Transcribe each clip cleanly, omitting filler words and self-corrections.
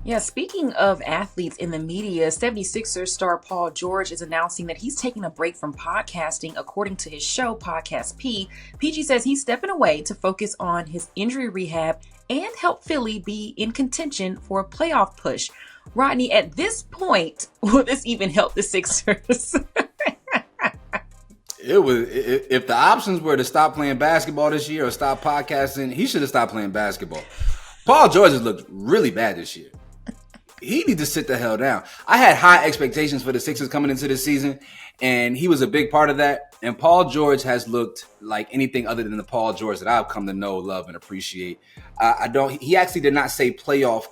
Yeah, speaking of athletes in the media, 76ers star Paul George is announcing that he's taking a break from podcasting. According to his show, Podcast P, PG says he's stepping away to focus on his injury rehab and help Philly be in contention for a playoff push. Rodney, at this point, will this even help the Sixers? If the options were to stop playing basketball this year or stop podcasting, he should have stopped playing basketball. Paul George has looked really bad this year. He needs to sit the hell down. I had high expectations for the Sixers coming into this season, and he was a big part of that. And Paul George has looked like anything other than the Paul George that I've come to know, love, and appreciate. He actually did not say playoff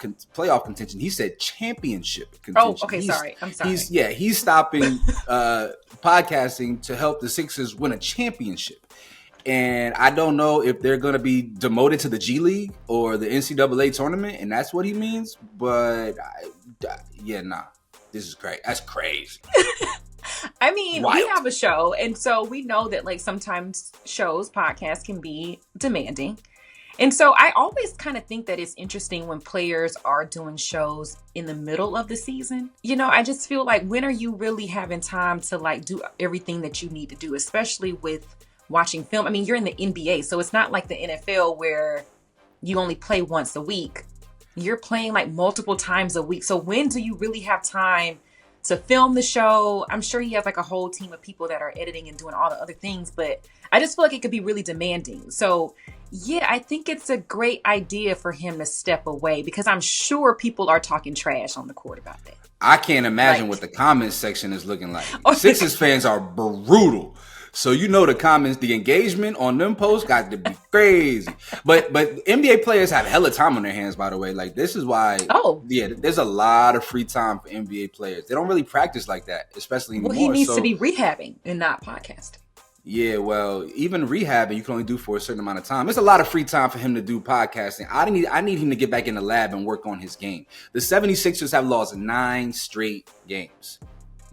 contention. He said championship contention. Oh, okay, sorry. I'm sorry. He's stopping podcasting to help the Sixers win a championship. And I don't know if they're going to be demoted to the G League or the NCAA tournament, and that's what he means. But this is crazy. That's crazy. I mean, we have a show, and so we know that like sometimes podcasts can be demanding. And so I always kind of think that it's interesting when players are doing shows in the middle of the season. You know, I just feel like, when are you really having time to like do everything that you need to do, especially with watching film? I mean, you're in the NBA, so it's not like the NFL where you only play once a week. You're playing like multiple times a week. So when do you really have time to film the show? I'm sure he has like a whole team of people that are editing and doing all the other things, but I just feel like it could be really demanding. So yeah, I think it's a great idea for him to step away, because I'm sure people are talking trash on the court about that. I can't imagine what the comments section is looking like. Sixers fans are brutal. So you know the comments, the engagement on them posts got to be crazy. But NBA players have hella time on their hands, by the way. Like, this is why, there's a lot of free time for NBA players. They don't really practice like that, especially anymore. Well, he needs to be rehabbing and not podcasting. Yeah, well, even rehabbing you can only do for a certain amount of time. There's a lot of free time for him to do podcasting. I need him to get back in the lab and work on his game. The 76ers have lost 9 straight games.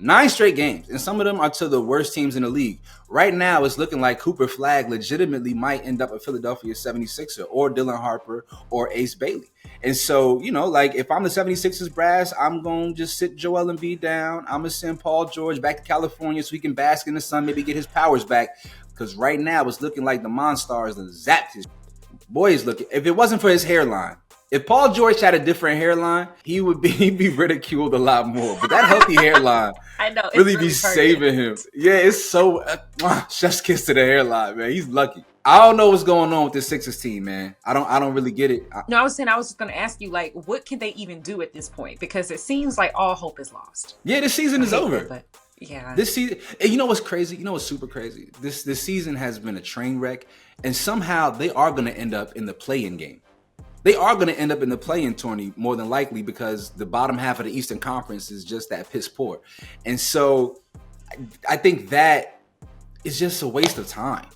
9 straight games, and some of them are to the worst teams in the league. Right now, it's looking like Cooper Flagg legitimately might end up a Philadelphia 76er or Dylan Harper or Ace Bailey. And so, you know, like, if I'm the 76ers brass, I'm going to just sit Joel Embiid down. I'm going to send Paul George back to California so he can bask in the sun, maybe get his powers back. Because right now, it's looking like the Monstars and zapped his boy is looking. If it wasn't for his hairline, if Paul George had a different hairline, he'd be ridiculed a lot more. But that healthy hairline I know, really be saving him. Yeah, it's so chef's kiss to the hairline, man. He's lucky. I don't know what's going on with this Sixers team, man. I don't really get it. I was just going to ask you, like, what can they even do at this point? Because it seems like all hope is lost. Yeah, this season is over. But yeah, this season. And you know what's crazy? You know what's super crazy? This season has been a train wreck, and somehow they are going to end up in the play-in game. They are going to end up in the play-in tourney more than likely, because the bottom half of the Eastern Conference is just that piss poor. And so I think that is just a waste of time.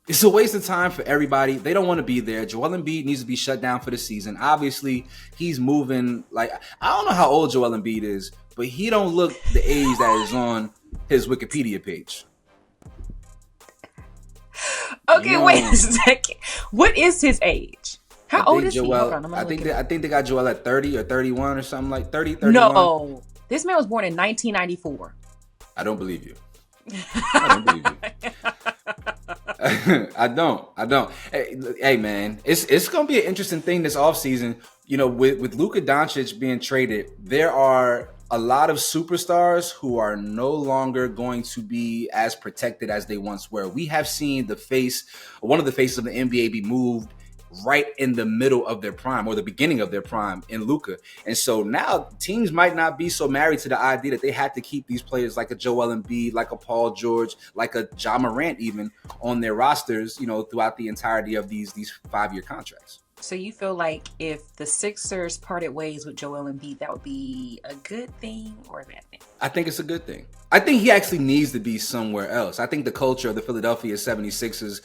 It's a waste of time for everybody. They don't want to be there. Joel Embiid needs to be shut down for the season. Obviously, he's moving. Like, I don't know how old Joel Embiid is, but he don't look the age that is on his Wikipedia page. Okay, wait a second. What is his age? How old is Joel, he? I think they got Joel at 30 or 31 or something, like 30, 31. No, this man was born in 1994. I don't believe you. I don't. Hey, man, it's going to be an interesting thing this offseason. You know, with Luka Doncic being traded, there are a lot of superstars who are no longer going to be as protected as they once were. We have seen one of the faces of the NBA be moved right in the middle of their prime, or the beginning of their prime, in Luka. And so now teams might not be so married to the idea that they had to keep these players like a Joel Embiid, like a Paul George, like a Ja Morant even on their rosters, you know, throughout the entirety of these 5-year contracts. So you feel like if the Sixers parted ways with Joel Embiid, that would be a good thing or a bad thing? I think it's a good thing. I think he actually needs to be somewhere else. I think the culture of the Philadelphia 76ers,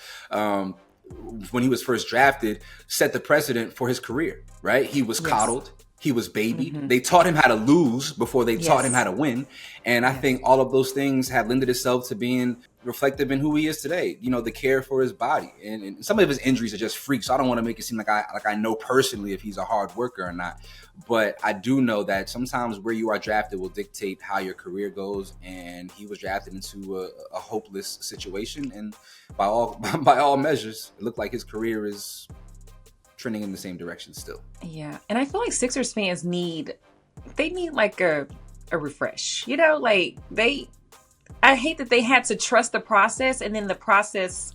when he was first drafted, set the precedent for his career, right? He was coddled. He was babied. They taught him how to lose before they taught him how to win. And I think all of those things have lended itself to being reflective in who he is today. You know, the care for his body. And some of his injuries are just freaks. So I don't want to make it seem like I know personally if he's a hard worker or not. But I do know that sometimes where you are drafted will dictate how your career goes. And he was drafted into a hopeless situation. And by all measures, it looked like his career is trending in the same direction still. Yeah. And I feel like Sixers fans need like a refresh, you know, like I hate that they had to trust the process and then the process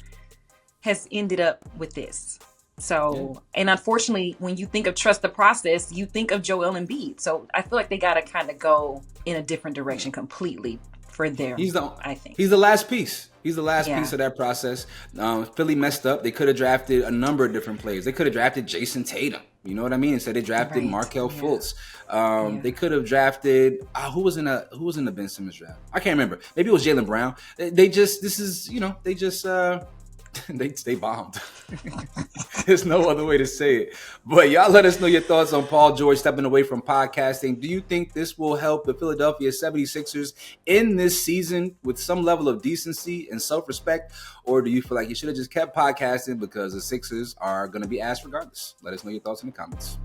has ended up with this. So, and unfortunately, when you think of trust the process, you think of Joel Embiid. So I feel like they got to kind of go in a different direction completely for them. I think he's the last piece. He's the last piece of that process. Philly messed up. They could have drafted a number of different players. They could have drafted Jason Tatum. You know what I mean? Instead, they drafted Markelle Fultz. They could have drafted who was in the Ben Simmons draft? I can't remember. Maybe it was Jaylen Brown. They bombed. There's no other way to say it. But y'all let us know your thoughts on Paul George stepping away from podcasting. Do you think this will help the Philadelphia 76ers in this season with some level of decency and self-respect? Or do you feel like you should have just kept podcasting because the Sixers are going to be asked regardless? Let us know your thoughts in the comments.